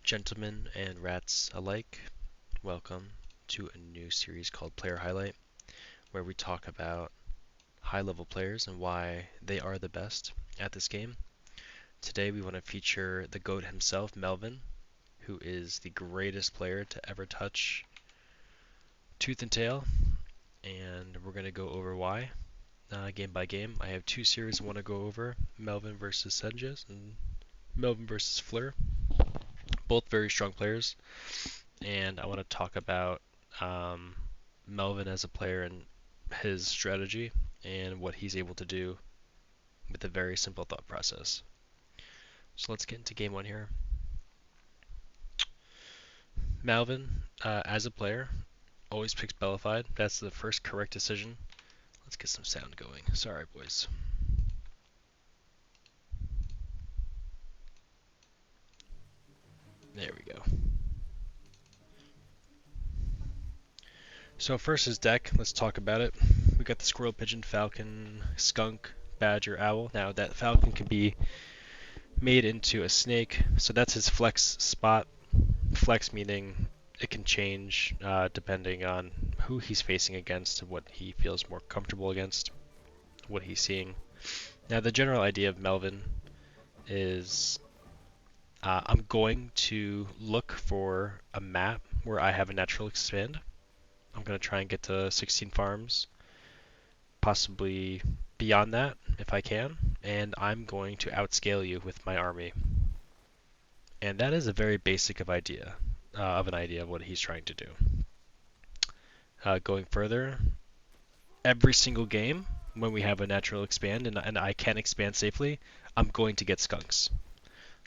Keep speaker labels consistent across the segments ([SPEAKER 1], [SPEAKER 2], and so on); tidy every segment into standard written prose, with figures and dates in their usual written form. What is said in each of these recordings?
[SPEAKER 1] Gentlemen and rats alike, welcome to a new series called Player Highlight, where we talk about high-level players and why they are the best at this game. Today we want to feature the GOAT himself, Melvin, who is the greatest player to ever touch Tooth and Tail, and we're going to go over why, game by game. I have two series I want to go over, Melvin versus Senjes and Melvin versus Fleur, both very strong players. And I want to talk about um, Melvin as a player and his strategy and what he's able to do with a very simple thought process. So let's get into game one here. Melvin, as a player, always picks Bellified. That's the first correct decision. Let's get some sound going. Sorry, boys. There we go. So first his deck. Let's talk about it. We got the Squirrel, Pigeon, Falcon, Skunk, Badger, Owl. Now that Falcon can be made into a snake, so that's his flex spot. Flex meaning it can change depending on who he's facing against, what he feels more comfortable against, what he's seeing. Now the general idea of Melvin is I'm going to look for a map where I have a natural expand. I'm going to try and get to 16 farms, possibly beyond that if I can, and I'm going to outscale you with my army. And that is a very basic of an idea of what he's trying to do. Going further, every single game when we have a natural expand and I can expand safely, I'm going to get skunks.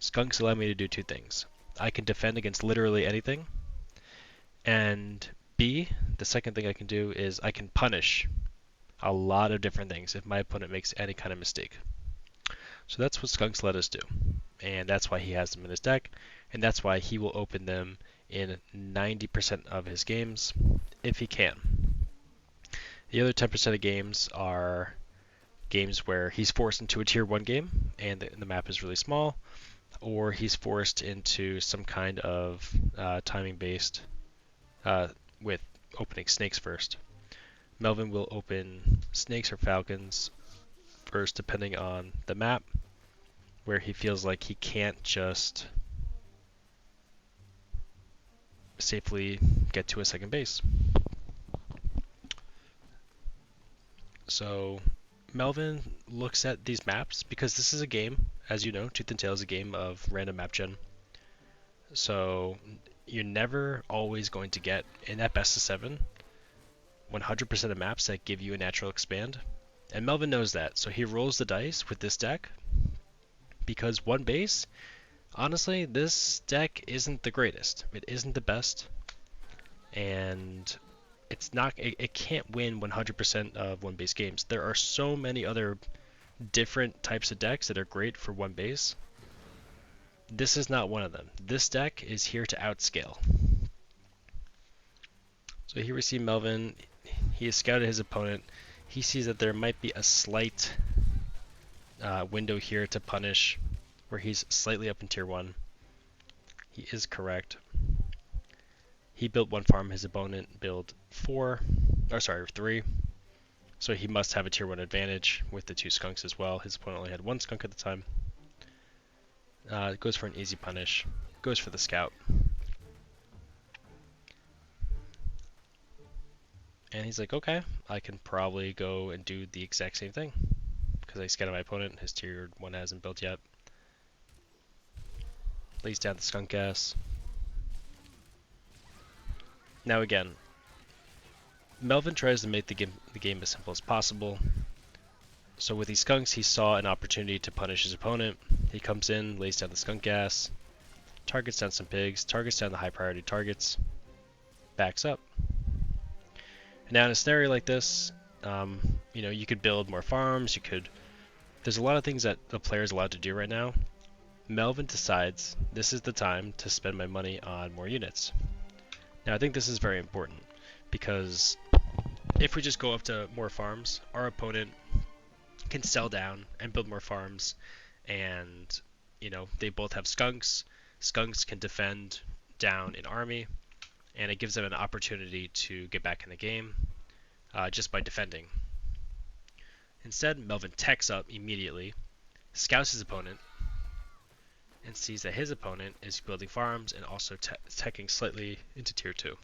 [SPEAKER 1] Skunks allow me to do two things. I can defend against literally anything, and B, the second thing I can do is I can punish a lot of different things if my opponent makes any kind of mistake. So that's what skunks let us do, and that's why he has them in his deck, and that's why he will open them in 90% of his games if he can. The other 10% of games are games where he's forced into a tier 1 game and the map is really small, or he's forced into some kind of timing based with opening snakes first. Melvin will open snakes or falcons first depending on the map, where he feels like he can't just safely get to a second base. So Melvin looks at these maps because this is a game, as you know, Tooth and Tail is a game of random map gen. So you're never always going to get, in that best of 7, 100% of maps that give you a natural expand. And Melvin knows that, so he rolls the dice with this deck because one base, honestly, this deck isn't the greatest. It isn't the best, and it can't win 100% of one base games. There are so many other different types of decks that are great for one base. This is not one of them. This deck is here to outscale. So here we see Melvin. He has scouted his opponent. He sees that there might be a slight window here to punish, where he's slightly up in tier 1. He is correct. He built 1 farm. His opponent built 3. So he must have a tier 1 advantage with the 2 skunks as well. His opponent only had 1 skunk at the time. Goes for an easy punish. Goes for the scout. And he's like, okay, I can probably go and do the exact same thing, because I scouted my opponent. His tier 1 hasn't built yet. Lays down the skunk gas. Now again, Melvin tries to make the game as simple as possible. So with these skunks, he saw an opportunity to punish his opponent. He comes in, lays down the skunk gas, targets down some pigs, targets down the high priority targets, backs up. Now in a scenario like this, you could build more farms. There's a lot of things that the player is allowed to do right now. Melvin decides this is the time to spend my money on more units. Now I think this is very important, because if we just go up to more farms, our opponent can sell down and build more farms, and they both have skunks. Skunks can defend down an army, and it gives them an opportunity to get back in the game just by defending. Instead, Melvin techs up immediately, scouts his opponent, and sees that his opponent is building farms and also teching slightly into tier 2.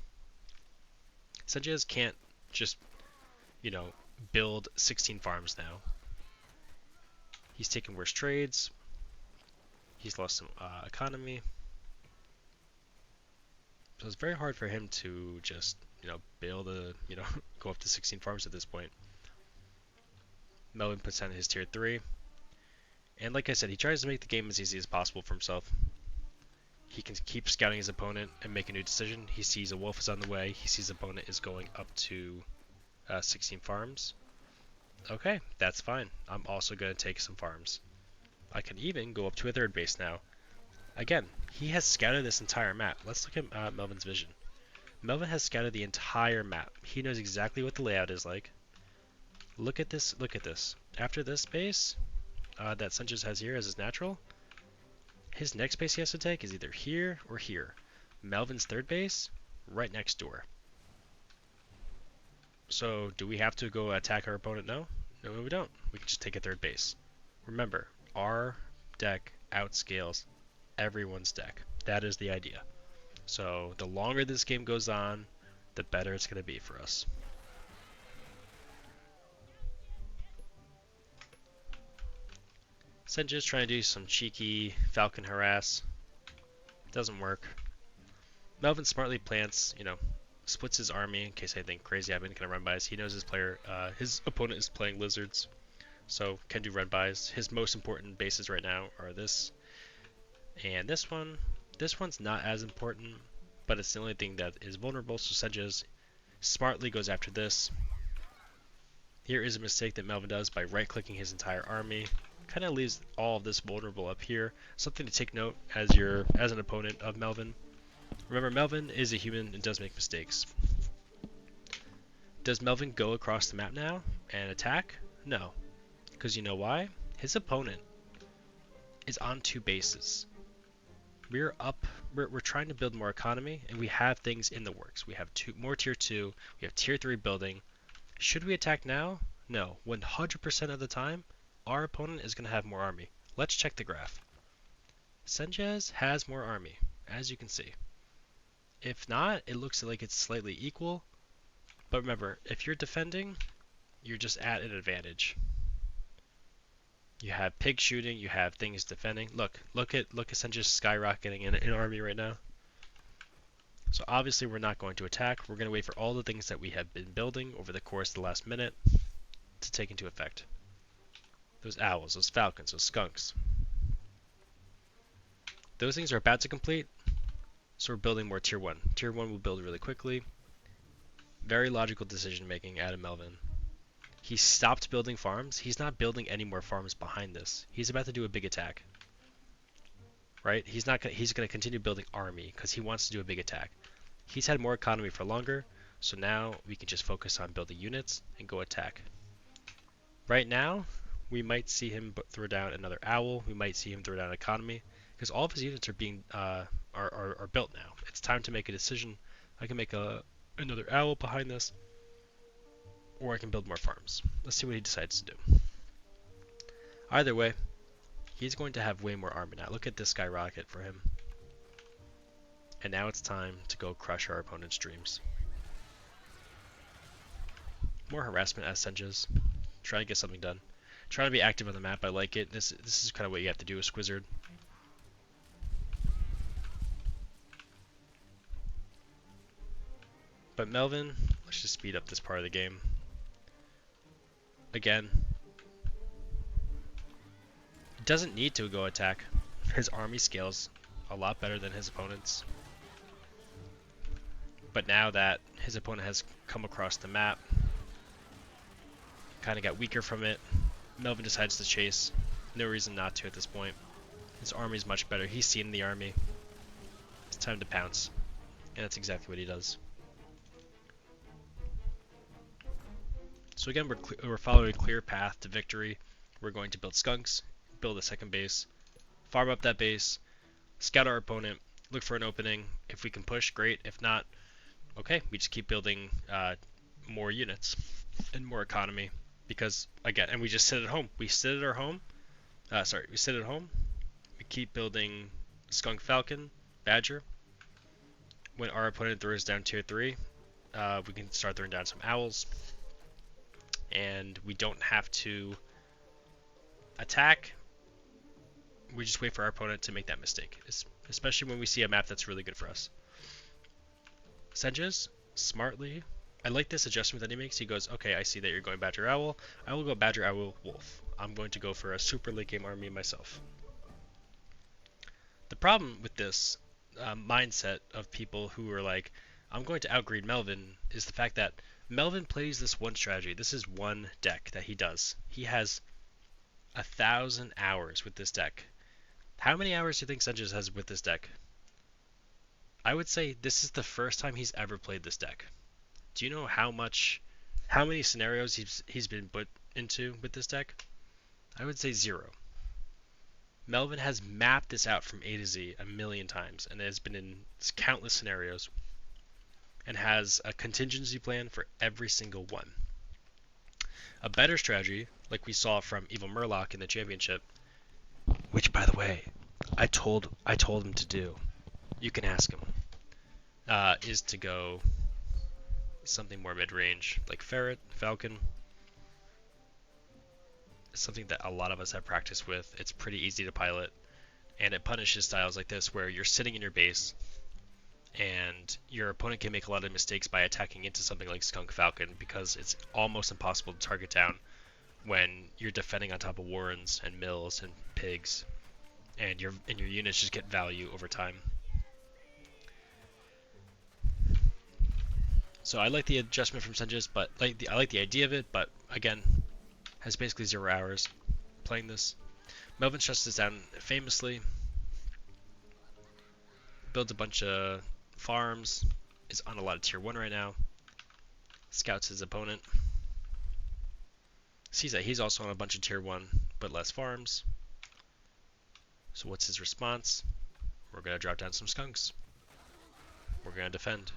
[SPEAKER 1] Sanchez can't just, build 16 farms now. He's taking worse trades. He's lost some economy. So it's very hard for him to just, build go up to 16 farms at this point. Melvin puts down his tier 3. And like I said, he tries to make the game as easy as possible for himself. He can keep scouting his opponent and make a new decision. He sees a wolf is on the way. He sees his opponent is going up to 16 farms. Okay, that's fine. I'm also going to take some farms. I can even go up to a third base now. Again, he has scouted this entire map. Let's look at Melvin's vision. Melvin has scouted the entire map. He knows exactly what the layout is like. Look at this. Look at this. After this base that Sanchez has here as his natural, his next base he has to take is either here or here. Melvin's third base, right next door. So, do we have to go attack our opponent? No, we don't. We can just take a third base. Remember, our deck outscales everyone's deck. That is the idea. So, the longer this game goes on, the better it's going to be for us. Sanchez trying to do some cheeky Falcon harass. Doesn't work. Melvin smartly plants, splits his army in case anything crazy happens, kind of run bys. He knows his opponent is playing lizards, so can do run bys. His most important bases right now are this and this one. This one's not as important, but it's the only thing that is vulnerable, so Sanchez smartly goes after this. Here is a mistake that Melvin does by right-clicking his entire army. Kind of leaves all of this vulnerable up here. Something to take note as an opponent of Melvin. Remember, Melvin is a human and does make mistakes. Does Melvin go across the map now and attack? No. Because you know why? His opponent is on 2 bases. We're trying to build more economy, and we have things in the works. We have more tier 2, we have tier 3 building. Should we attack now? No. 100% of the time, our opponent is going to have more army. Let's check the graph. Sanchez has more army, as you can see. If not, it looks like it's slightly equal. But remember, if you're defending, you're just at an advantage. You have pig shooting, you have things defending. Look at Sanchez skyrocketing in army right now. So obviously we're not going to attack. We're going to wait for all the things that we have been building over the course of the last minute to take into effect. Those owls, those falcons, those skunks. Those things are about to complete, so we're building more tier 1. Tier 1 will build really quickly. Very logical decision making out of Melvin. He stopped building farms. He's not building any more farms behind this. He's about to do a big attack. Right? He's going to continue building army because he wants to do a big attack. He's had more economy for longer, so now we can just focus on building units and go attack. Right now, we might see him throw down another owl. We might see him throw down economy because all of his units are being are built now. It's time to make a decision. I can make another owl behind this, or I can build more farms. Let's see what he decides to do. Either way, he's going to have way more army now. Look at this skyrocket for him. And now it's time to go crush our opponent's dreams. More harassment as Sanchez. Trying to get something done. Trying to be active on the map. I like it. This is kind of what you have to do with Squizzard. But Melvin, let's just speed up this part of the game. Again, doesn't need to go attack. His army scales a lot better than his opponent's. But now that his opponent has come across the map, kind of got weaker from it, Melvin decides to chase. No reason not to at this point. His army is much better. He's seen the army. It's time to pounce. And that's exactly what he does. So again, we're following a clear path to victory. We're going to build skunks, build a second base, farm up that base, Scout our opponent, look for an opening. If we can push, great. If not, okay, we just keep building more units and more economy. Because, again, and we just sit at home. We sit at our home. We sit at home. We keep building Skunk Falcon, Badger. When our opponent throws down tier 3, we can start throwing down some owls. And we don't have to attack. We just wait for our opponent to make that mistake, especially when we see a map that's really good for us. Senges, smartly, I like this adjustment that he makes. He goes, okay, I see that you're going Badger Owl. I will go Badger Owl Wolf. I'm going to go for a super late game army myself. The problem with this mindset of people who are like, I'm going to outgreed Melvin, is the fact that Melvin plays this one strategy. This is one deck that he does. He has 1,000 hours with this deck. How many hours do you think Senges has with this deck? I would say this is the first time he's ever played this deck. Do you know how many scenarios he's been put into with this deck? I would say 0. Melvin has mapped this out from A to Z a million times and has been in countless scenarios and has a contingency plan for every single one. A better strategy, like we saw from Evil Murloc in the championship, which, by the way, I told him to do. You can ask him. Is to go something more mid-range, like Ferret, Falcon. It's something that a lot of us have practice with. It's pretty easy to pilot, and it punishes styles like this where you're sitting in your base, and your opponent can make a lot of mistakes by attacking into something like Skunk Falcon because it's almost impossible to target down when you're defending on top of Warrens and Mills and Pigs, and your units just get value over time. So I like the adjustment from Senges, but I like the idea of it, but again, has basically 0 hours playing this. Melvin shuts this down famously, builds a bunch of farms, is on a lot of tier 1 right now, scouts his opponent, sees that he's also on a bunch of tier 1 but less farms. So what's his response? We're going to drop down some skunks. We're going to defend.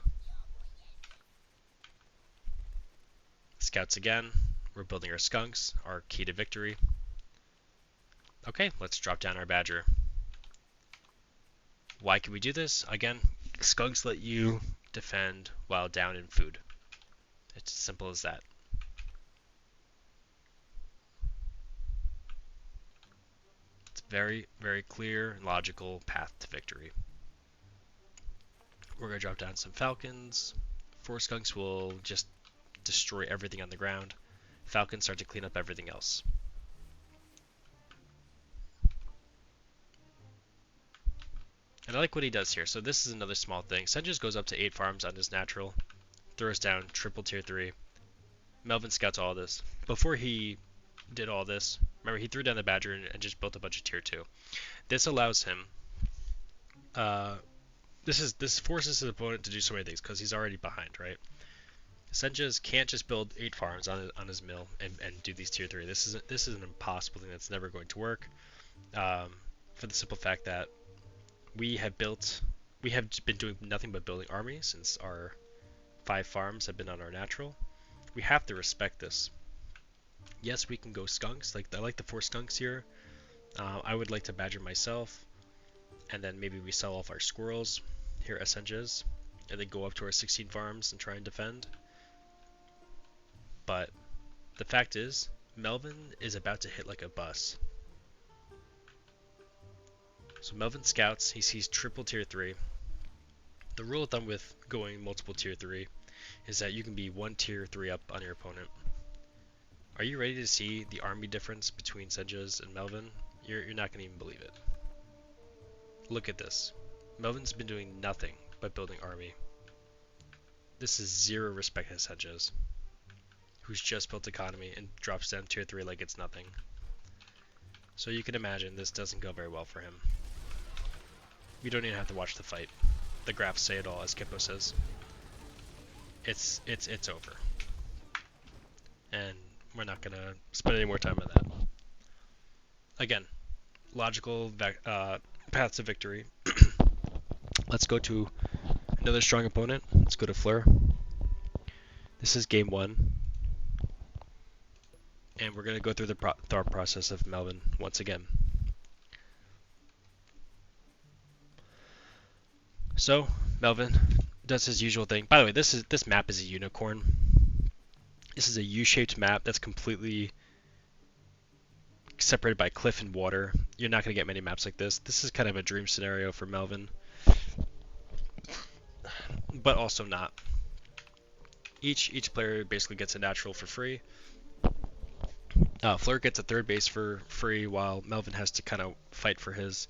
[SPEAKER 1] Scouts again. We're building our skunks, our key to victory. Okay, let's drop down our badger. Why can we do this? Again, skunks let you defend while down in food. It's as simple as that. It's very, very clear and logical path to victory. We're going to drop down some falcons. 4 skunks will just destroy everything on the ground. Falcons start to clean up everything else. And I like what he does here. So this is another small thing. Senges goes up to 8 farms on his natural. Throws down triple tier 3. Melvin scouts all this. Before he did all this, remember he threw down the badger and just built a bunch of tier 2. This allows him... This forces his opponent to do so many things because he's already behind, right? Senges can't just build 8 farms on his mill and do these tier 3. This is an impossible thing that's never going to work. For the simple fact that we have been doing nothing but building armies since our 5 farms have been on our natural. We have to respect this. Yes, we can go skunks. I like the 4 skunks here. I would like to badger myself, and then maybe we sell off our squirrels here at Senges, and then go up to our 16 farms and try and defend. But the fact is, Melvin is about to hit like a bus. So Melvin scouts, he sees triple tier 3. The rule of thumb with going multiple tier 3 is that you can be 1 tier 3 up on your opponent. Are you ready to see the army difference between Senges and Melvin? You're not going to even believe it. Look at this. Melvin's been doing nothing but building army. This is 0 respect to Senges, who's just built economy and drops down tier 3 like it's nothing. So you can imagine this doesn't go very well for him. You don't even have to watch the fight. The graphs say it all, as Kippo says. It's over. And we're not going to spend any more time on that. Again, logical path to victory. Let's go to another strong opponent. Let's go to Fleur. This is game 1. And we're going to go through the thought process of Melvin once again. So, Melvin does his usual thing. By the way, this map is a unicorn. This is a U-shaped map that's completely separated by cliff and water. You're not going to get many maps like this. This is kind of a dream scenario for Melvin, but also not. Each player basically gets a natural for free. Fleur gets a third base for free, while Melvin has to kind of fight for his.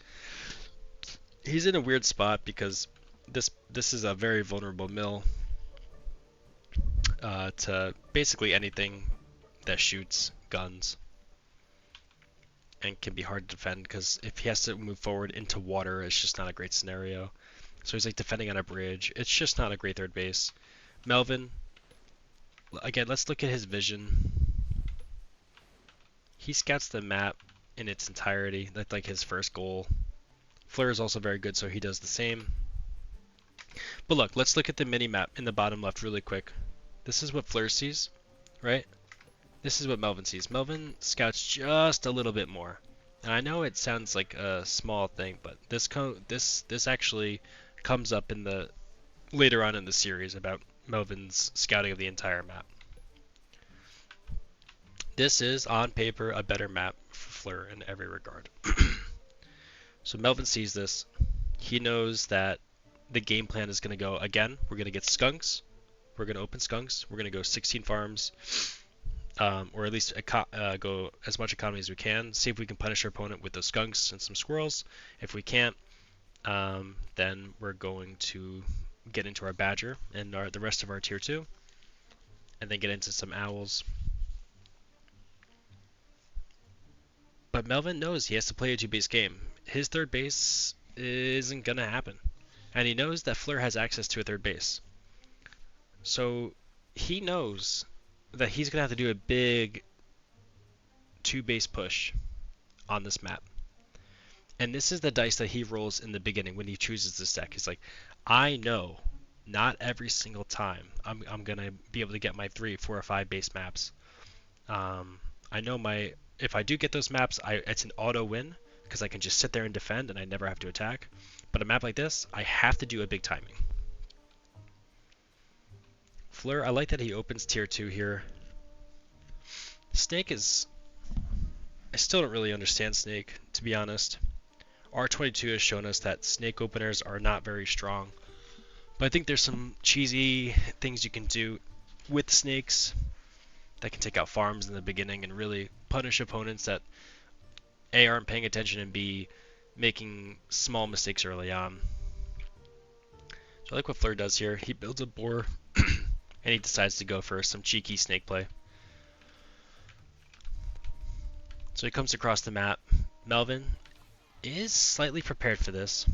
[SPEAKER 1] He's in a weird spot because this is a very vulnerable mill to basically anything that shoots guns, and can be hard to defend because if he has to move forward into water, it's just not a great scenario. So he's like defending on a bridge. It's just not a great third base. Melvin, again, let's look at his vision. He scouts the map in its entirety. That's like his first goal. Fleur is also very good, so he does the same. But look, let's look at the mini map in the bottom left really quick. This is what Fleur sees, right? This is what Melvin sees. Melvin scouts just a little bit more. And I know it sounds like a small thing, but this actually comes up in the later on in the series about Melvin's scouting of the entire map. This is, on paper, a better map for Fleur in every regard. So Melvin sees this. He knows that the game plan is going to go, again, we're going to get skunks. We're going to open skunks. We're going to go 16 farms, or at least go as much economy as we can. See if we can punish our opponent with those skunks and some squirrels. If we can't, then we're going to get into our badger and the rest of our tier 2, and then get into some owls. But Melvin knows he has to play a 2-base game. His third base isn't going to happen. And he knows that Fleur has access to a third base. So he knows that he's going to have to do a big 2-base push on this map. And this is the dice that he rolls in the beginning when he chooses this deck. He's like, I know not every single time I'm going to be able to get my 3, 4, or 5 base maps. I know if I do get those maps, it's an auto win because I can just sit there and defend and I never have to attack. But a map like this, I have to do a big timing. Fleur, I like that he opens tier 2 here. Snake is... I still don't really understand Snake, to be honest. R22 has shown us that Snake openers are not very strong. But I think there's some cheesy things you can do with Snakes that can take out farms in the beginning and really punish opponents that A, aren't paying attention, and B, making small mistakes early on. So I like what Fleur does here. He builds a boar and he decides to go for some cheeky snake play. So he comes across the map. Melvin is slightly prepared for this.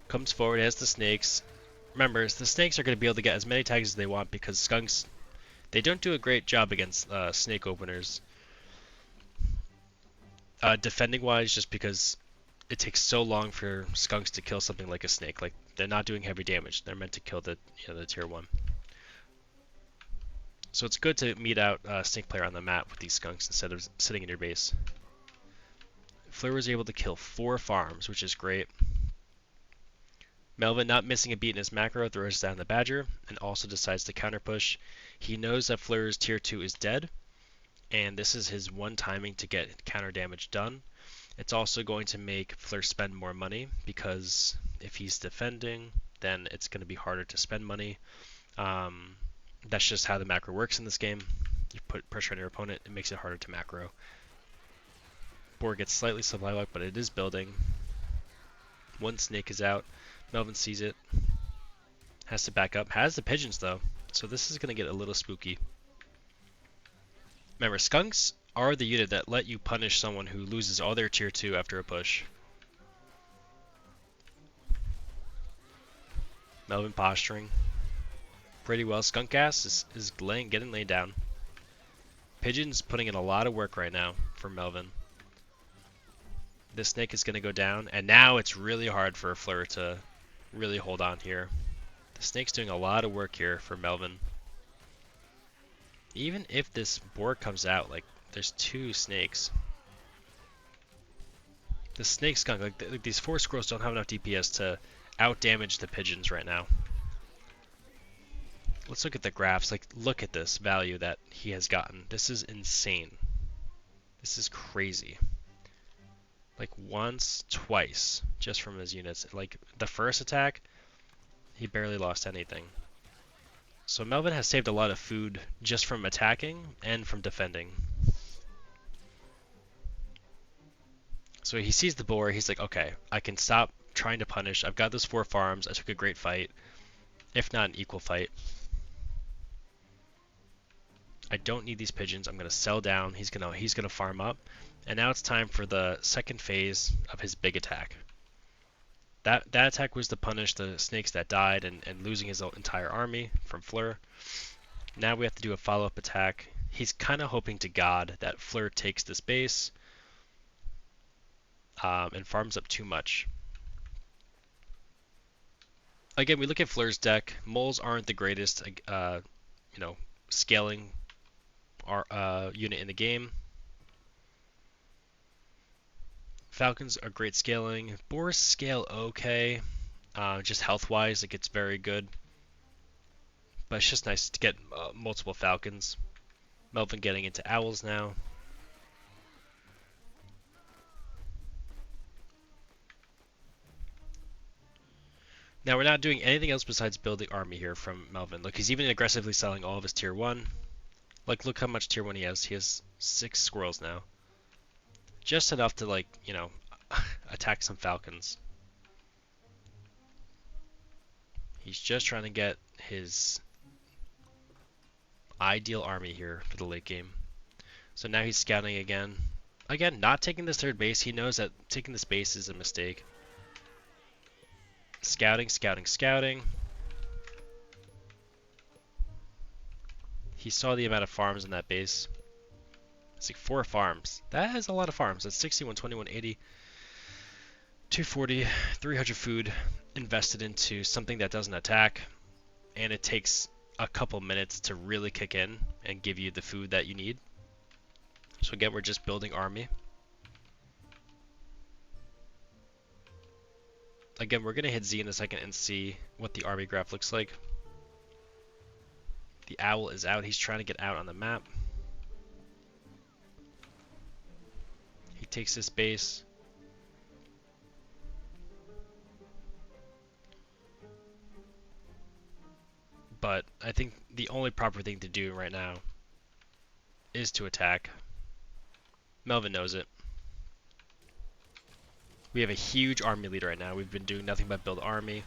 [SPEAKER 1] Comes forward, has the snakes. Remember, the snakes are going to be able to get as many tags as they want because skunks, they don't do a great job against snake openers. Defending wise, just because it takes so long for skunks to kill something like a snake. Like, they're not doing heavy damage. They're meant to kill the tier 1. So it's good to meet out a snake player on the map with these skunks instead of sitting in your base. Fleur was able to kill 4 farms, which is great. Melvin, not missing a beat in his macro, throws down the badger and also decides to counter push. He knows that Fleur's tier 2 is dead, and this is his one timing to get counter damage done. It's also going to make Fleur spend more money because if he's defending, then it's going to be harder to spend money. That's just how the macro works in this game. You put pressure on your opponent, it makes it harder to macro. Board gets slightly supply locked, but it is building. One snake is out. Melvin sees it. Has to back up. Has the pigeons though, so this is going to get a little spooky. Remember, skunks are the unit that let you punish someone who loses all their tier 2 after a push. Melvin posturing pretty well. Skunk gas is getting laid down. Pigeon's putting in a lot of work right now for Melvin. This snake is going to go down, and now it's really hard for Fleur to really hold on here. The snake's doing a lot of work here for Melvin. Even if this boar comes out, like, there's 2 snakes. The snake skunk, like these 4 squirrels don't have enough DPS to out-damage the pigeons right now. Let's look at the graphs. Like, look at this value that he has gotten. This is insane. This is crazy. Like, once, twice, just from his units. Like, the first attack, he barely lost anything. So Melvin has saved a lot of food just from attacking and from defending. So he sees the boar, he's like, okay, I can stop trying to punish. I've got those 4 farms, I took a great fight, if not an equal fight. I don't need these pigeons, I'm gonna sell down, he's gonna farm up, and now it's time for the second phase of his big attack. That attack was to punish the snakes that died and losing his entire army from Fleur. Now we have to do a follow-up attack. He's kind of hoping to God that Fleur takes this base and farms up too much. Again, we look at Fleur's deck. Moles aren't the greatest, scaling unit in the game. Falcons are great scaling. Boars scale okay. Just health-wise, it gets very good. But it's just nice to get multiple falcons. Melvin getting into owls now. Now we're not doing anything else besides building army here from Melvin. Look, he's even aggressively selling all of his tier 1. Like, look how much tier 1 he has. He has 6 squirrels now. Just enough to, like, attack some falcons. He's just trying to get his ideal army here for the late game. So now he's scouting again. Again, not taking this 3rd base. He knows that taking this base is a mistake. Scouting, scouting, scouting. He saw the amount of farms in that base. It's like 4 farms. That is a lot of farms. That's 61, 21, 80, 240, 300 food invested into something that doesn't attack. And it takes a couple minutes to really kick in and give you the food that you need. So again, we're just building army. Again, we're going to hit Z in a second and see what the army graph looks like. The owl is out. He's trying to get out on the map. He takes this base. But I think the only proper thing to do right now is to attack. Melvin knows it. We have a huge army lead right now. We've been doing nothing but build army.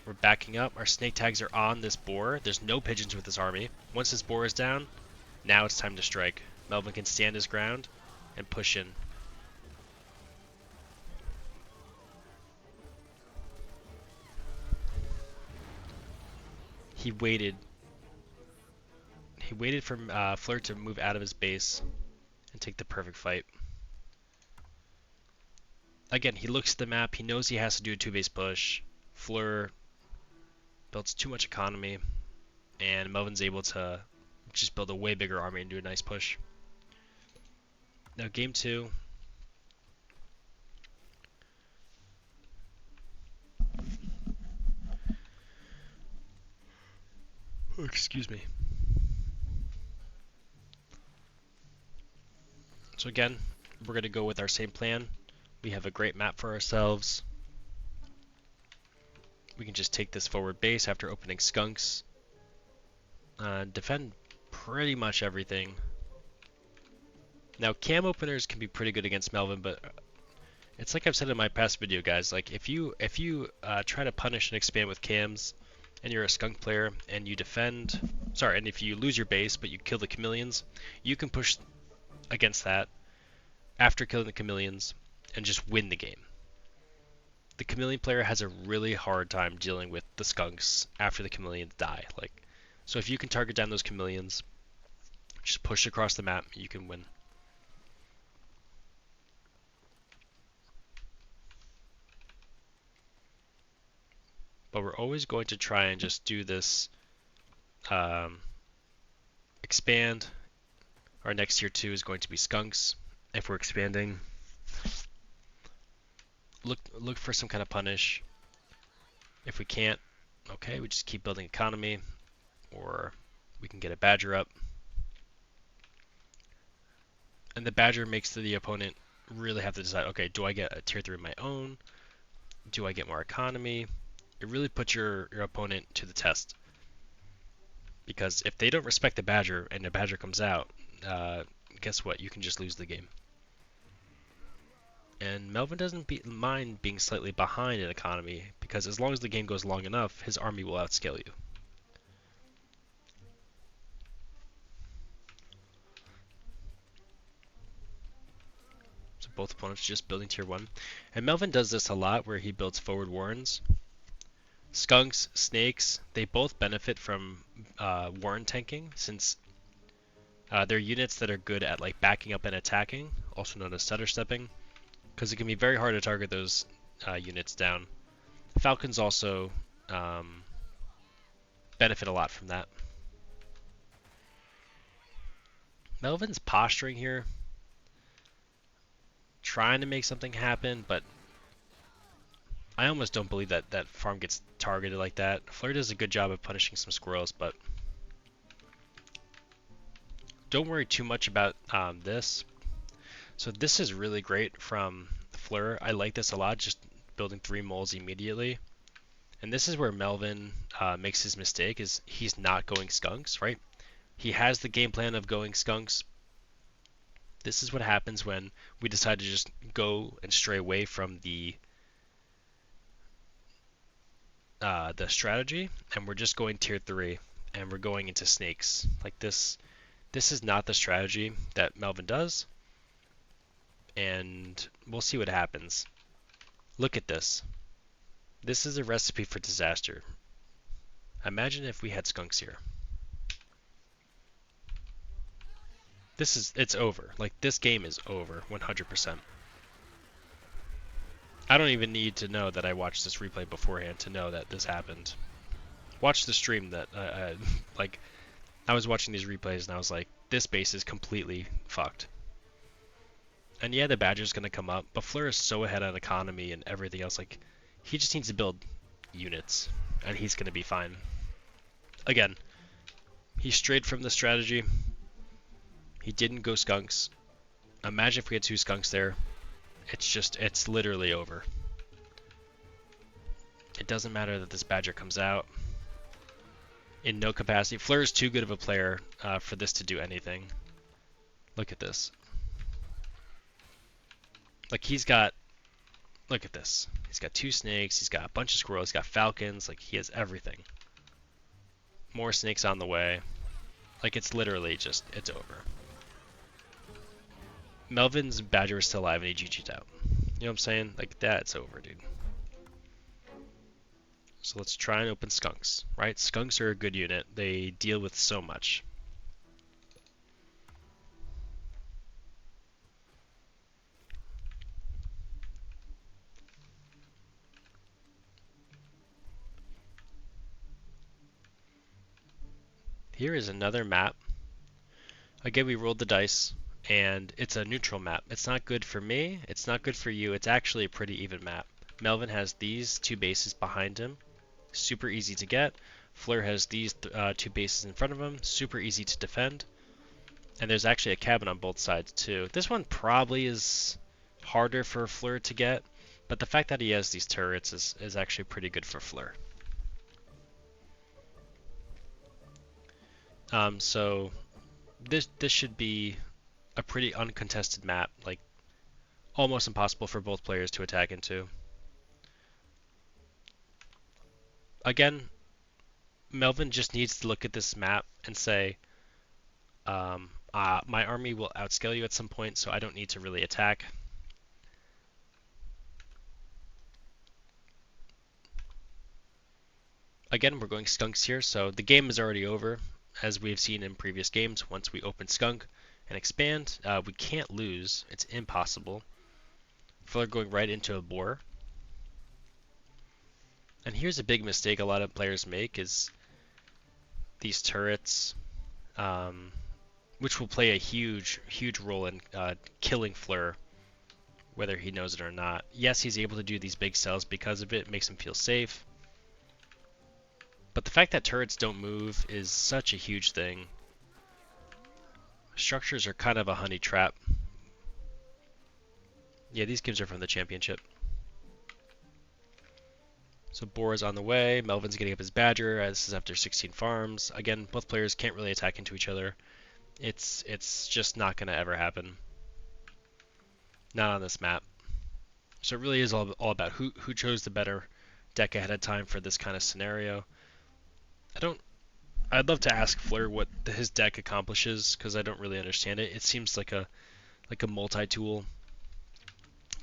[SPEAKER 1] We're backing up. Our snake tags are on this boar. There's no pigeons with this army. Once this boar is down, now it's time to strike. Melvin can stand his ground and push in. He waited. He waited for Fleur to move out of his base and take the perfect fight. Again, he looks at the map. He knows he has to do a 2-base push. Fleur builds too much economy, and Melvin's able to just build a way bigger army and do a nice push. Now, game 2. Oh, excuse me. So again, we're going to go with our same plan. We have a great map for ourselves. We can just take this forward base after opening skunks. Defend pretty much everything. Now, cam openers can be pretty good against Melvin, but it's like I've said in my past video, guys. Like, if you try to punish and expand with cams, and you're a skunk player, and you defend, and if you lose your base but you kill the chameleons, you can push against that after killing the chameleons and just win the game. The chameleon player has a really hard time dealing with the skunks after the chameleons die. So if you can target down those chameleons, just push across the map, you can win. but we're always going to try and just do this expand. Our next tier 2 is going to be skunks. If we're expanding, look for some kind of punish. If we can't, okay, we just keep building economy, or we can get a badger up. And the badger makes the opponent really have to decide, okay, do I get a tier 3 of my own? Do I get more economy? It really puts your opponent to the test. Because if they don't respect the badger and the badger comes out, guess what? You can just lose the game. And Melvin doesn't mind being slightly behind in economy, because as long as the game goes long enough, his army will outscale you. So both opponents just building tier 1. And Melvin does this a lot where he builds forward warrens. Skunks, snakes, they both benefit from warren tanking, since they're units that are good at like backing up and attacking, also known as stutter stepping, because it can be very hard to target those units down. Falcons also benefit a lot from that. Melvin's posturing here, trying to make something happen, but I almost don't believe that farm gets targeted like that. Fleur does a good job of punishing some squirrels, but don't worry too much about this. So this is really great from Fleur. I like this a lot, just building 3 moles immediately. And this is where Melvin makes his mistake, is he's not going skunks, right? He has the game plan of going skunks. This is what happens when we decide to just go and stray away from the strategy, and we're just going tier 3, and we're going into snakes. Like this is not the strategy that Melvin does, and we'll see what happens. Look at this. This is a recipe for disaster. Imagine if we had skunks here. It's over. Like, this game is over 100%. I don't even need to know that I watched this replay beforehand to know that this happened. Watch the stream that I was watching these replays and I was like, this base is completely fucked. And yeah, the badger's gonna come up, but Fleur is so ahead on economy and everything else. Like, he just needs to build units, and he's gonna be fine. Again, he strayed from the strategy. He didn't go skunks. Imagine if we had 2 skunks there. It's literally over. It doesn't matter that this badger comes out. In no capacity. Fleur is too good of a player for this to do anything. Look at this. Like, look at this. He's got 2 snakes, he's got a bunch of squirrels, he's got falcons, like, he has everything. More snakes on the way. Like, it's literally just, it's over. Melvin's badger is still alive and he GG'd out. You know what I'm saying? Like, that's over, dude. So let's try and open skunks, right? Skunks are a good unit. They deal with so much. Here is another map. Again, we rolled the dice, and it's a neutral map. It's not good for me. It's not good for you. It's actually a pretty even map. Melvin has these 2 bases behind him. Super easy to get. Fleur has these 2 bases in front of him. Super easy to defend. And there's actually a cabin on both sides, too. This one probably is harder for Fleur to get, but the fact that he has these turrets is actually pretty good for Fleur. So this should be a pretty uncontested map, like almost impossible for both players to attack into. Again, Melvin just needs to look at this map and say, my army will outscale you at some point, so I don't need to really attack. Again, we're going skunks here, so the game is already over. As we've seen in previous games, once we open skunk and expand, we can't lose. It's impossible. Fleur going right into a boar. And here's a big mistake a lot of players make is these turrets, um, which will play a huge, huge role in killing Fleur, whether he knows it or not. Yes, he's able to do these big cells because of it, makes him feel safe. But the fact that turrets don't move is such a huge thing. Structures are kind of a honey trap. Yeah, these games are from the championship. So Boar is on the way. Melvin's getting up his Badger. This is after 16 farms. Again, both players can't really attack into each other. It's just not going to ever happen. Not on this map. So it really is all about who chose the better deck ahead of time for this kind of scenario. I'd love to ask Fleur what his deck accomplishes because I don't really understand it. It seems like a multi-tool.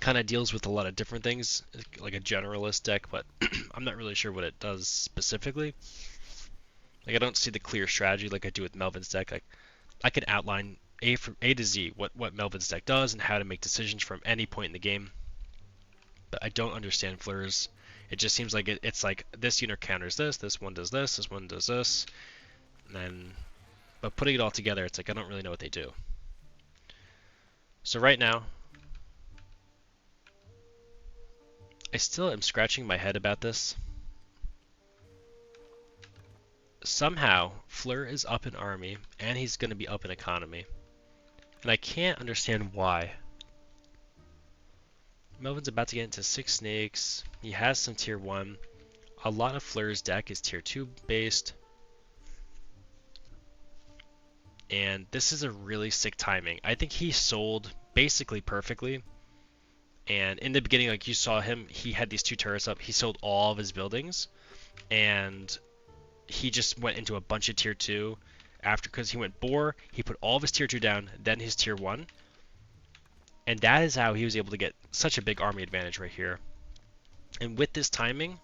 [SPEAKER 1] Kind of deals with a lot of different things, like a generalist deck, but I'm not really sure what it does specifically. Like I don't see the clear strategy like I do with Melvin's deck. Like I can outline from A to Z what Melvin's deck does and how to make decisions from any point in the game. But I don't understand Fleur's. It just seems like it's like this unit counters this one does this one does this, and then but putting it all together, it's like I don't really know what they do. So right now, I still am scratching my head about this. Somehow, Fleur is up in army, and he's going to be up in economy. And I can't understand why. Melvin's about to get into 6 snakes. He has some tier 1. A lot of Fleur's deck is tier 2 based. And this is a really sick timing. I think he sold basically perfectly. And in the beginning, like you saw him, he had these 2 turrets up. He sold all of his buildings. And he just went into a bunch of tier 2 after, because he went Boar, he put all of his tier 2 down, then his tier 1. And that is how he was able to get such a big army advantage right here. And with this timing,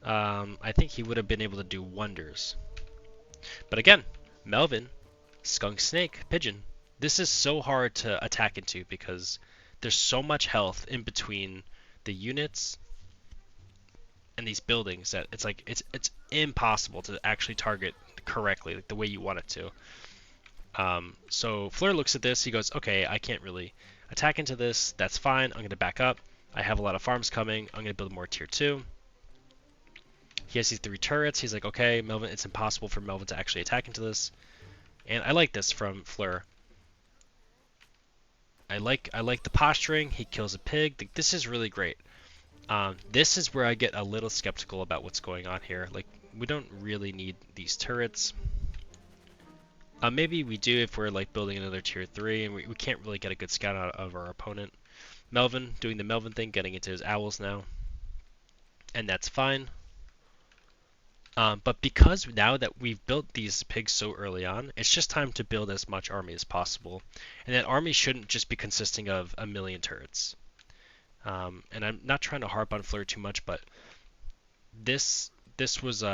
[SPEAKER 1] I think he would have been able to do wonders. But again, Melvin, Skunk Snake, Pigeon. This is so hard to attack into because there's so much health in between the units and these buildings that it's like it's impossible to actually target correctly, like the way you want it to. So Fleur looks at this, he goes, okay, I can't really attack into this, that's fine, I'm going to back up. I have a lot of farms coming, I'm going to build more tier 2. He has these 3 turrets, he's like, okay, Melvin, it's impossible for Melvin to actually attack into this. And I like this from Fleur. I like the posturing, he kills a pig, this is really great. This is where I get a little skeptical about what's going on here. Like, we don't really need these turrets. Maybe we do if we're like building another tier 3 and we can't really get a good scout out of our opponent. Melvin doing the Melvin thing, getting into his owls now. And that's fine. But because now that we've built these pigs so early on, it's just time to build as much army as possible. And that army shouldn't just be consisting of a million turrets. And I'm not trying to harp on Fleur too much, but this was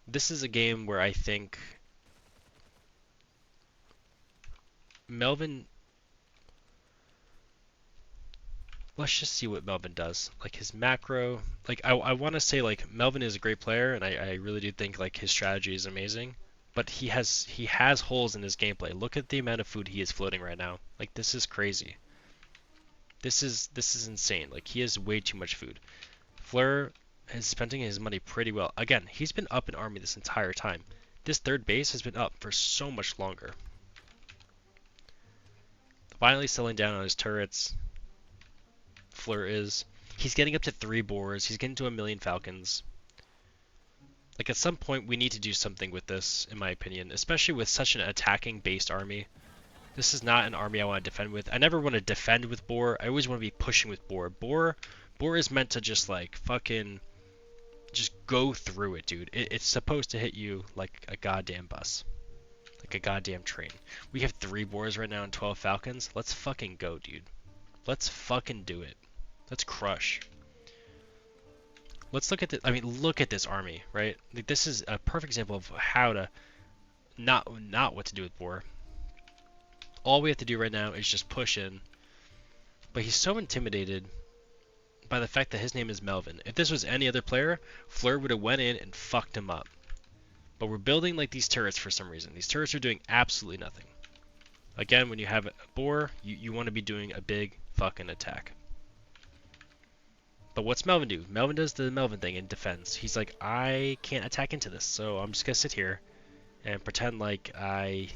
[SPEAKER 1] this is a game where I think Melvin. Let's just see what Melvin does. Like his macro, like I want to say like Melvin is a great player, and I really do think like his strategy is amazing. But he has holes in his gameplay. Look at the amount of food he is floating right now. Like this is crazy. This is insane. Like he has way too much food. Fleur is spending his money pretty well. Again, he's been up in army this entire time. This third base has been up for so much longer. Finally settling down on his turrets. Fleur is. He's getting up to 3 boars. He's getting to 1,000,000 falcons. Like at some point we need to do something with this, in my opinion, especially with such an attacking based army. This is not an army I want to defend with. I never want to defend with boar. I always want to be pushing with boar. Boar is meant to just like fucking just go through it, dude. It's supposed to hit you like a goddamn bus. Like a goddamn train. We have 3 boars right now and 12 falcons. Let's fucking go, dude. Let's fucking do it. Let's crush. Let's look at this. I mean, look at this army, right? Like, this is a perfect example of how to not what to do with boar. All we have to do right now is just push in, But he's so intimidated by the fact that his name is Melvin. If this was any other player, Fleur would have went in and fucked him up. But we're building like these turrets for some reason. These turrets are doing absolutely nothing. Again, when you have a boar, you want to be doing a big fucking attack. But what's Melvin do? Melvin does the Melvin thing and defends. He's like, I can't attack into this, so I'm just gonna sit here and pretend like I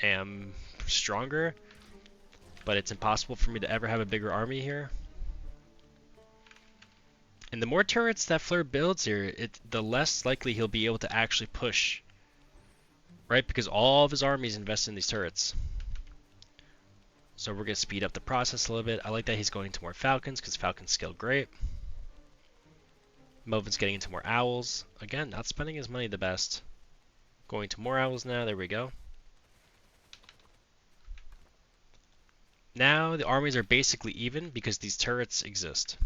[SPEAKER 1] am stronger, but it's impossible for me to ever have a bigger army here. And the more turrets that Fleur builds here, the less likely he'll be able to actually push, right? Because all of his armies invest in these turrets. So we're going to speed up the process a little bit. I like that he's going into more falcons because falcons scale great. Melvin's getting into more owls. Again, not spending his money the best. Going to more owls now. There we go. Now the armies are basically even because these turrets exist.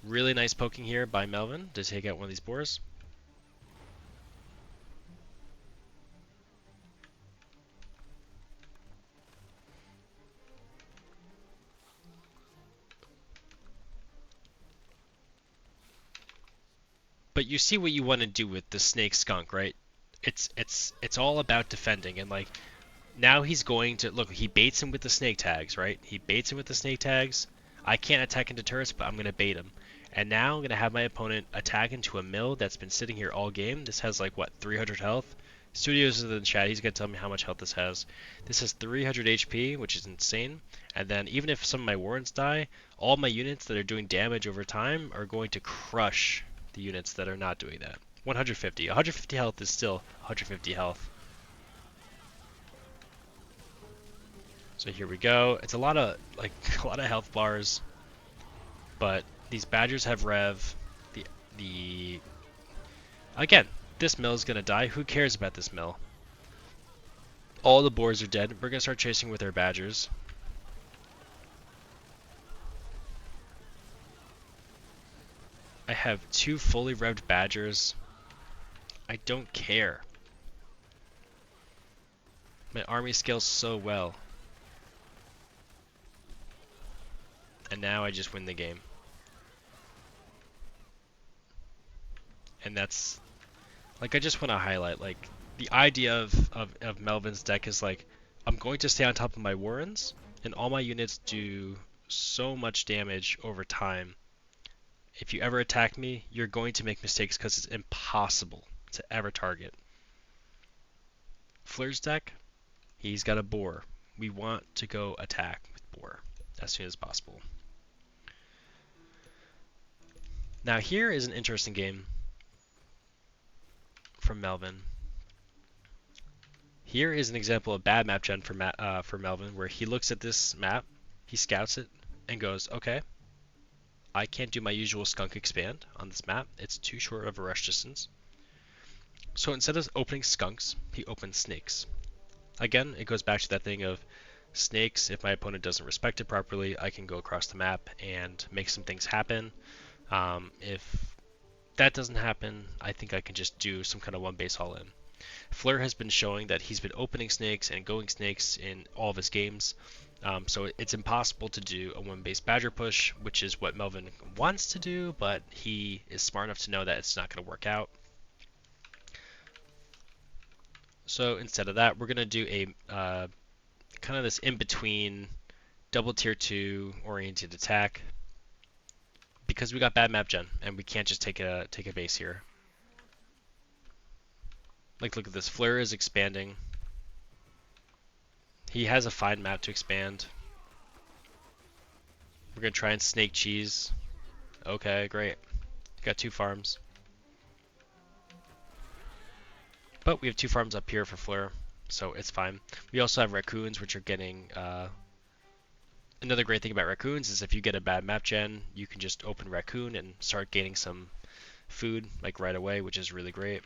[SPEAKER 1] Really nice poking here by Melvin to take out one of these boars. But you see what you want to do with the snake skunk, right? It's all about defending, and like now he's going to look. He baits him with the snake tags, right? He baits him with the snake tags. I can't attack into turrets, but I'm gonna bait him. And now I'm gonna have my opponent attack into a mill that's been sitting here all game. This has like what 300 health. Studios is in the chat. He's gonna tell me how much health this has. This has 300 HP, which is insane. And then even if some of my warrants die, all my units that are doing damage over time are going to crush the units that are not doing that. 150. 150 health is still 150 health. So here we go. It's a lot of a lot of health bars, but these badgers have rev. The again, this mill is gonna die. Who cares about this mill? All the boars are dead. We're gonna start chasing with our badgers. I have 2 fully revved badgers. I don't care. My army scales so well. And now I just win the game. And that's like I just want to highlight like the idea of Melvin's deck is like I'm going to stay on top of my warrens and all my units do so much damage over time. If you ever attack me, you're going to make mistakes because it's impossible to ever target. Fleur's deck, he's got a boar. We want to go attack with boar as soon as possible. Now here is an interesting game from Melvin. Here is an example of bad map gen for Melvin, where he looks at this map, he scouts it, and goes, okay, I can't do my usual skunk expand on this map. It's too short of a rush distance. So instead of opening skunks, he opens snakes. Again, it goes back to that thing of snakes. If my opponent doesn't respect it properly, I can go across the map and make some things happen. If that doesn't happen, I think I can just do some kind of one base all in. Fleur has been showing that he's been opening snakes and going snakes in all of his games. So it's impossible to do a one base badger push, which is what Melvin wants to do, but he is smart enough to know that it's not going to work out. So instead of that, we're going to do a kind of this in-between double tier 2 oriented attack because we got bad map gen and we can't just take a base here. Like look at this, Fleur is expanding. He has a fine map to expand. We're going to try and snake cheese. Okay, great. Got 2 farms. But we have 2 farms up here for Fleur, so it's fine. We also have raccoons, which are getting... Another great thing about raccoons is if you get a bad map gen, you can just open raccoon and start gaining some food like right away, which is really great.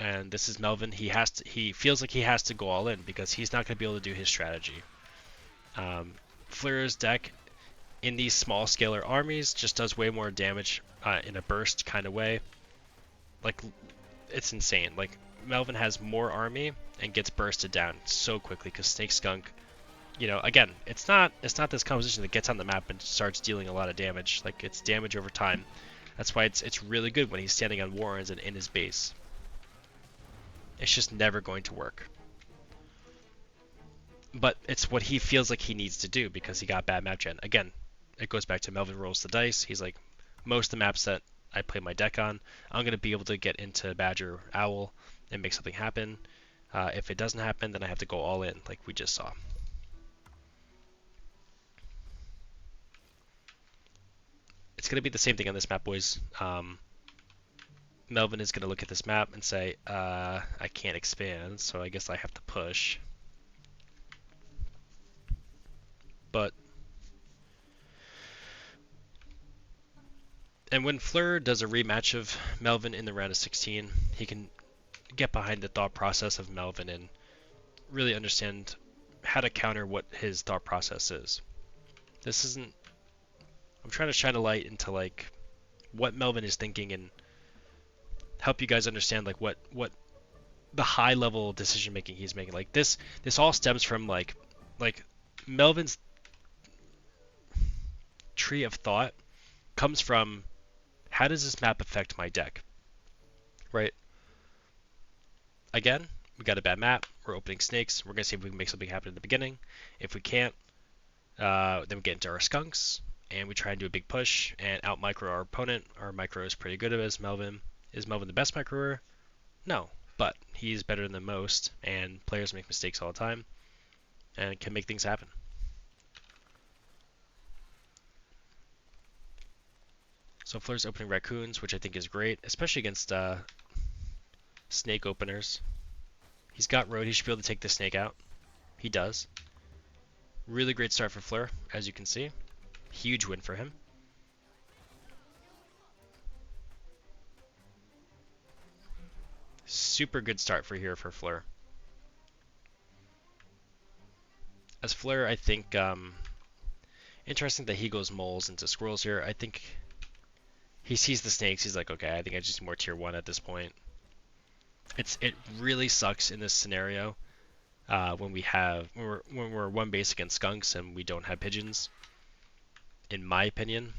[SPEAKER 1] And this is Melvin. He feels like he has to go all in because he's not going to be able to do his strategy. Fleur's deck in these small scalar armies just does way more damage in a burst kind of way. Like it's insane. Like Melvin has more army and gets bursted down so quickly because Snake Skunk, again, it's not this composition that gets on the map and starts dealing a lot of damage. Like, it's damage over time. That's why it's really good when he's standing on Warrens and in his base. It's just never going to work. But it's what he feels like he needs to do because he got bad map gen. Again, it goes back to Melvin rolls the dice. He's like, most of the maps that I play my deck on, I'm going to be able to get into Badger Owl and make something happen. If it doesn't happen, then I have to go all in, like we just saw. It's going to be the same thing on this map, boys. Melvin is going to look at this map and say, I can't expand, so I guess I have to push. But and when Fleur does a rematch of Melvin in the round of 16, he can get behind the thought process of Melvin and really understand how to counter what his thought process is. This isn't... I'm trying to shine a light into like what Melvin is thinking and help you guys understand like what the high level decision making he's making. Like this all stems from like Melvin's tree of thought comes from, how does this map affect my deck? Right? Again, we got a bad map. We're opening snakes. We're going to see if we can make something happen in the beginning. If we can't, then we get into our skunks and we try and do a big push and out micro our opponent. Our micro is pretty good as Melvin. Is Melvin the best microer? No, but he's better than most, and players make mistakes all the time and can make things happen. So Fleur's opening raccoons, which I think is great, especially against snake openers. He's got road. He should be able to take the snake out. He does. Really great start for Fleur, as you can see. Huge win for him. Super good start here for Fleur. As Fleur, I think, interesting that he goes moles into squirrels here. I think he sees the snakes. He's like, okay, I think I just need more tier 1 at this point. It really sucks in this scenario when we're one base against skunks and we don't have pigeons, in my opinion.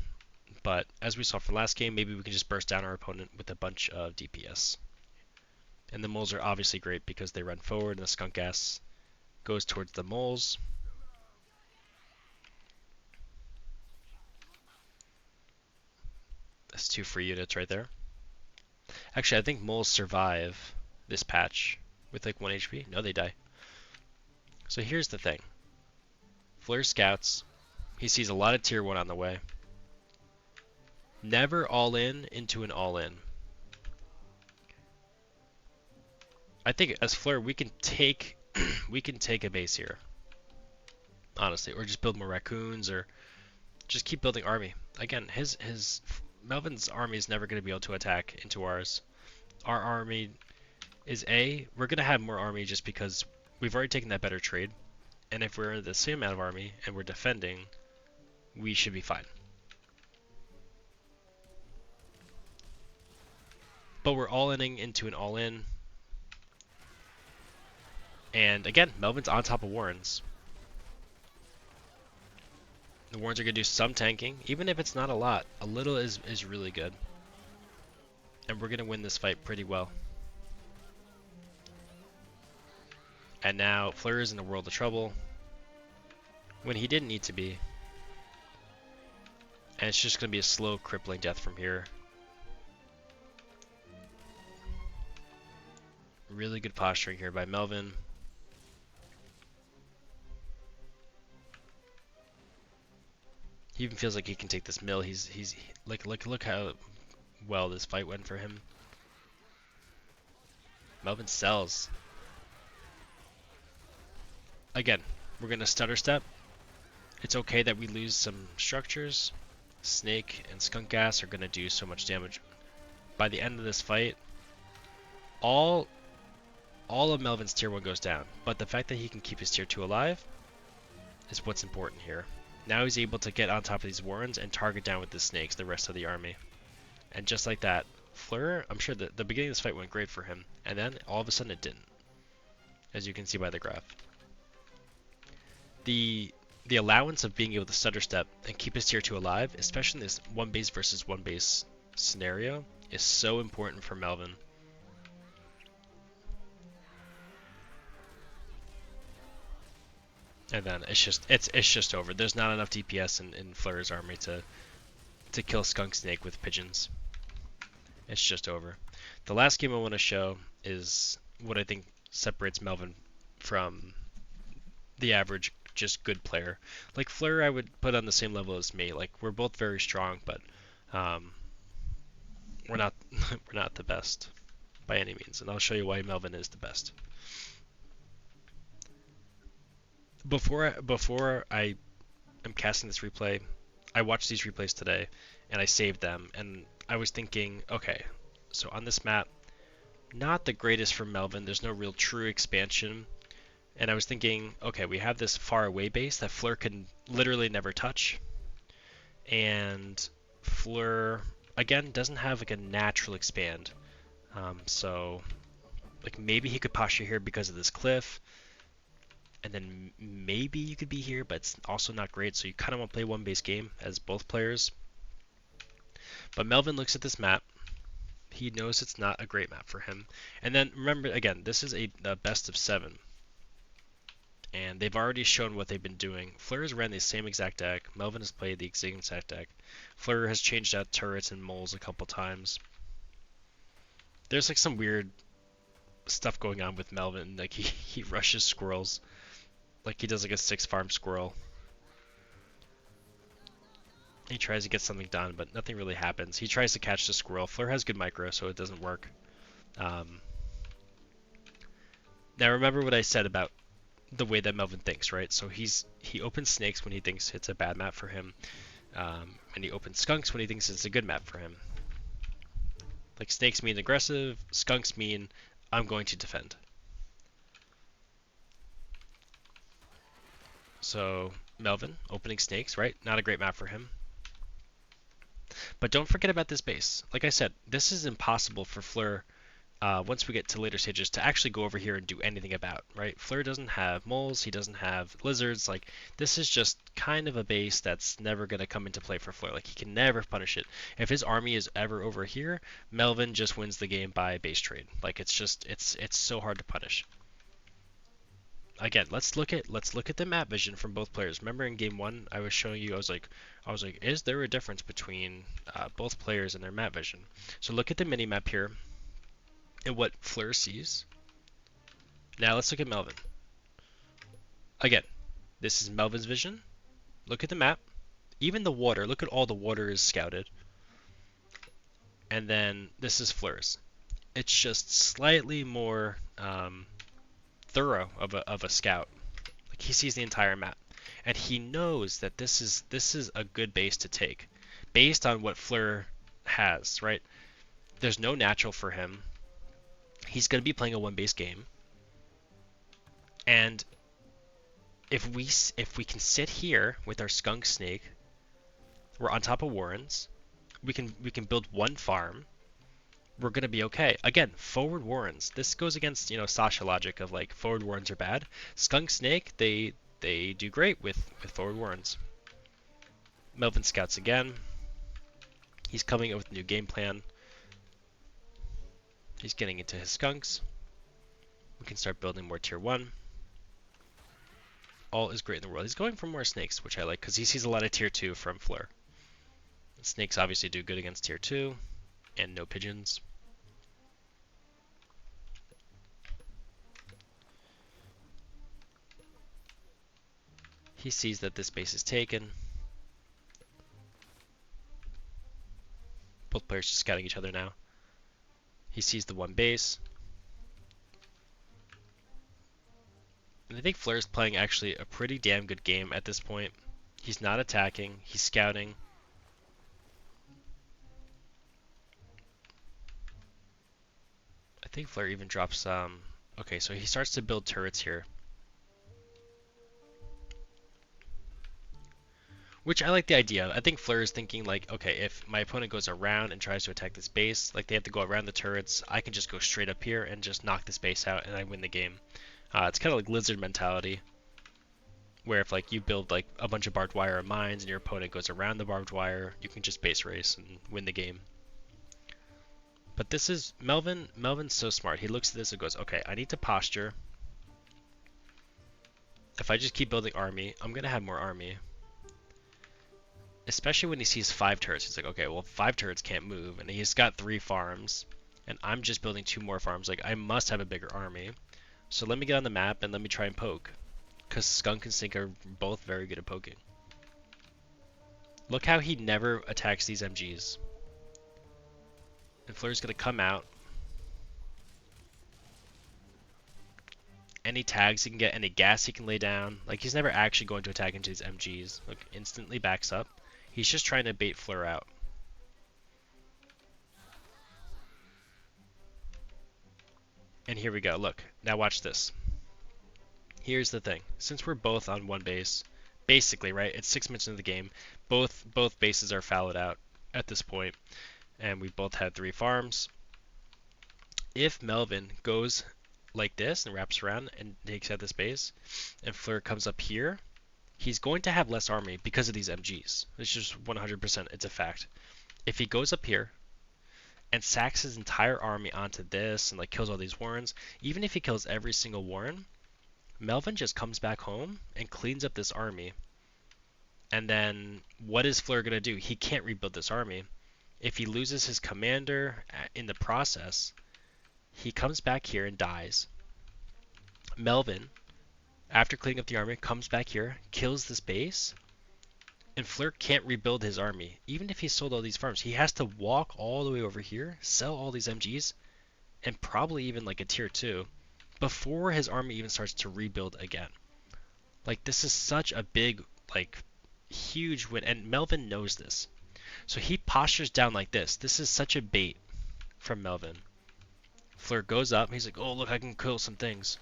[SPEAKER 1] But as we saw for last game, maybe we can just burst down our opponent with a bunch of DPS. And the moles are obviously great because they run forward and the skunk gas goes towards the moles. That's 2 free units right there. Actually, I think moles survive this patch with like 1 HP. No, they die. So here's the thing. Fleur scouts. He sees a lot of tier 1 on the way. Never all in into an all in. I think as Fleur we can take a base here. Honestly, or just build more raccoons or just keep building army. Again, Melvin's army is never going to be able to attack into ours. Our army is we're going to have more army just because we've already taken that better trade. And if we're in the same amount of army and we're defending, we should be fine. But we're all-inning into an all-in. And again, Melvin's on top of Warrens. The Warrens are going to do some tanking, even if it's not a lot. A little is really good. And we're going to win this fight pretty well. And now Fleur is in a world of trouble when he didn't need to be. And it's just going to be a slow, crippling death from here. Really good posturing here by Melvin. He even feels like he can take this mill. He's like look how well this fight went for him. Melvin sells. Again, we're gonna stutter step. It's okay that we lose some structures. Snake and skunk gas are gonna do so much damage. By the end of this fight, all of Melvin's tier 1 goes down, but the fact that he can keep his tier 2 alive is what's important here. Now he's able to get on top of these Warrens and target down with the snakes the rest of the army. And just like that, Fleur, I'm sure that the beginning of this fight went great for him, and then all of a sudden it didn't, as you can see by the graph. The allowance of being able to stutter step and keep his tier 2 alive, especially in this one base versus one base scenario, is so important for Melvin. And then it's just over. There's not enough DPS in Fleur's army to kill Skunk Snake with pigeons. It's just over. The last game I want to show is what I think separates Melvin from the average just good player. Like Fleur I would put on the same level as me. Like we're both very strong, but we're not we're not the best by any means, and I'll show you why Melvin is the best. Before I am casting this replay, I watched these replays today and I saved them, and I was thinking, okay, so on this map, not the greatest for Melvin. There's no real true expansion. And I was thinking, okay, we have this far away base that Fleur can literally never touch. And Fleur, again, doesn't have like a natural expand. So like maybe he could posture here because of this cliff. And then maybe you could be here, but it's also not great. So you kind of want to play one base game as both players. But Melvin looks at this map. He knows it's not a great map for him. And then remember, again, this is a best of 7. And they've already shown what they've been doing. Fleur has ran the same exact deck. Melvin has played the exact deck. Fleur has changed out turrets and moles a couple times. There's like some weird stuff going on with Melvin. Like he rushes squirrels. Like he does like a 6 farm squirrel. He tries to get something done, but nothing really happens. He tries to catch the squirrel. Fleur has good micro, so it doesn't work. Now remember what I said about the way that Melvin thinks, right? So he opens snakes when he thinks it's a bad map for him, and he opens skunks when he thinks it's a good map for him. Like snakes mean aggressive, skunks mean I'm going to defend. So Melvin opening snakes, right? Not a great map for him. But don't forget about this base. Like I said, this is impossible for Fleur once we get to later stages to actually go over here and do anything about, right? Fleur doesn't have moles, he doesn't have lizards. Like this is just kind of a base that's never going to come into play for Fleur. Like he can never punish it. If his army is ever over here, Melvin just wins the game by base trade. Like it's just it's so hard to punish. Again, let's look at the map vision from both players. Remember in game 1, I was showing you, I was like, is there a difference between both players and their map vision? So look at the mini map here and what Fleur sees. Now let's look at Melvin. Again, this is Melvin's vision. Look at the map. Even the water, look at all the water is scouted. And then this is Fleur's. It's just slightly more thorough of a scout. Like he sees the entire map, and he knows that this is a good base to take, based on what Fleur has. Right? There's no natural for him. He's going to be playing a one base game, and if we can sit here with our skunk snake, we're on top of warrens. We can build one farm. We're gonna be okay. Again, forward warrens. This goes against Sasha logic of like forward warrens are bad. Skunk Snake they do great with forward warrens. Melvin scouts again. He's coming up with a new game plan. He's getting into his skunks. We can start building more tier 1. All is great in the world. He's going for more snakes, which I like because he sees a lot of tier 2 from Fleur. Snakes obviously do good against tier 2, and no pigeons. He sees that this base is taken. Both players just scouting each other now. He sees the one base. And I think Fleur's playing actually a pretty damn good game at this point. He's not attacking, he's scouting. I think Fleur even drops okay, so he starts to build turrets here. Which I like the idea. I think Fleur is thinking like, okay, if my opponent goes around and tries to attack this base, like they have to go around the turrets, I can just go straight up here and just knock this base out and I win the game. It's kind of like lizard mentality, where if like you build like a bunch of barbed wire or mines and your opponent goes around the barbed wire, you can just base race and win the game. But this is Melvin. Melvin's so smart. He looks at this and goes, okay, I need to posture. If I just keep building army, I'm gonna have more army. Especially when he sees 5 turrets, he's like, okay, well 5 turrets can't move, and he's got 3 farms, and I'm just building 2 more farms. Like I must have a bigger army. So let me get on the map and let me try and poke, because Skunk and Sink are both very good at poking. Look how he never attacks these MGs. And Fleur's gonna come out. Any tags he can get, any gas he can lay down. Like he's never actually going to attack into these MGs. Look, instantly backs up. He's just trying to bait Fleur out. And here we go. Look, now watch this. Here's the thing. Since we're both on one base, basically, right? It's 6 minutes into the game. Both bases are fallowed out at this point, and we both had 3 farms. If Melvin goes like this and wraps around and takes out this base, and Fleur comes up here, he's going to have less army because of these MGs. It's just 100%, it's a fact. If he goes up here and sacks his entire army onto this and like kills all these warrens, even if he kills every single warren, Melvin just comes back home and cleans up this army. And then what is Fleur going to do? He can't rebuild this army. If he loses his commander in the process, he comes back here and dies. Melvin, after cleaning up the army, comes back here, kills this base, and Fleur can't rebuild his army. Even if he sold all these farms, he has to walk all the way over here, sell all these MGs, and probably even like a tier 2 before his army even starts to rebuild again. Like this is such a big, like huge win, and Melvin knows this. So he postures down like this. This is such a bait from Melvin. Fleur goes up, he's like, oh look, I can kill some things.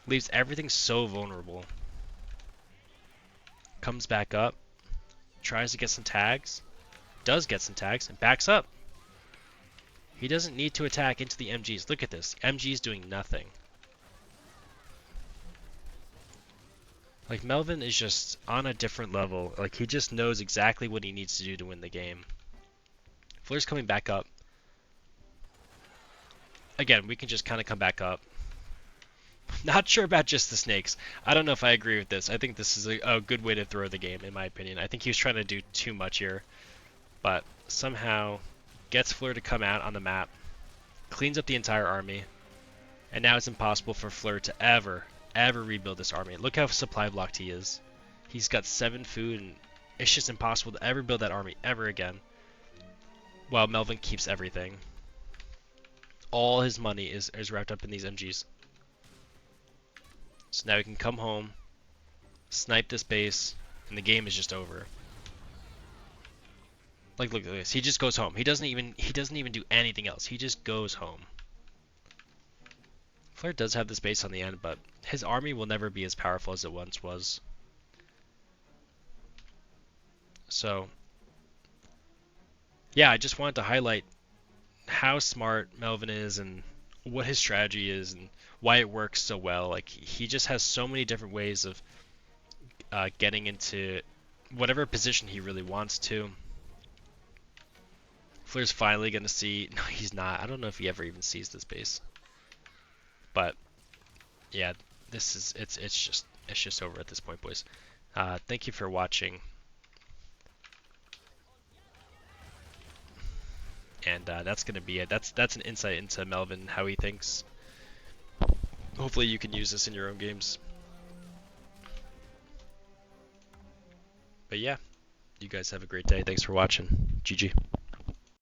[SPEAKER 1] Leaves everything so vulnerable. Comes back up, tries to get some tags, does get some tags, and backs up. He doesn't need to attack into the MGs. Look at this. MG's doing nothing. Like, Melvin is just on a different level. Like, he just knows exactly what he needs to do to win the game. Fleur's coming back up. Again, we can just kind of come back up. Not sure about just the snakes. I don't know if I agree with this. I think this is a good way to throw the game, in my opinion. I think he was trying to do too much here. But somehow gets Fleur to come out on the map. Cleans up the entire army. And now it's impossible for Fleur to ever rebuild this army. Look how supply blocked he is. He's got 7 food, and it's just impossible to ever build that army ever again. While Melvin keeps everything. All his money is wrapped up in these MGs. So now he can come home, snipe this base, and the game is just over. Like look at this. He just goes home. He doesn't even do anything else. He just goes home. Fleur does have this base on the end, but his army will never be as powerful as it once was. So, yeah, I just wanted to highlight how smart Melvin is and what his strategy is and why it works so well. Like, he just has so many different ways of getting into whatever position he really wants to. Fleur's finally going to see... No, he's not. I don't know if he ever even sees this base. But yeah, this is it's just over at this point, boys. Thank you for watching, and that's gonna be it. That's an insight into Melvin, how he thinks. Hopefully, you can use this in your own games. But yeah, you guys have a great day. Thanks for watching. GG.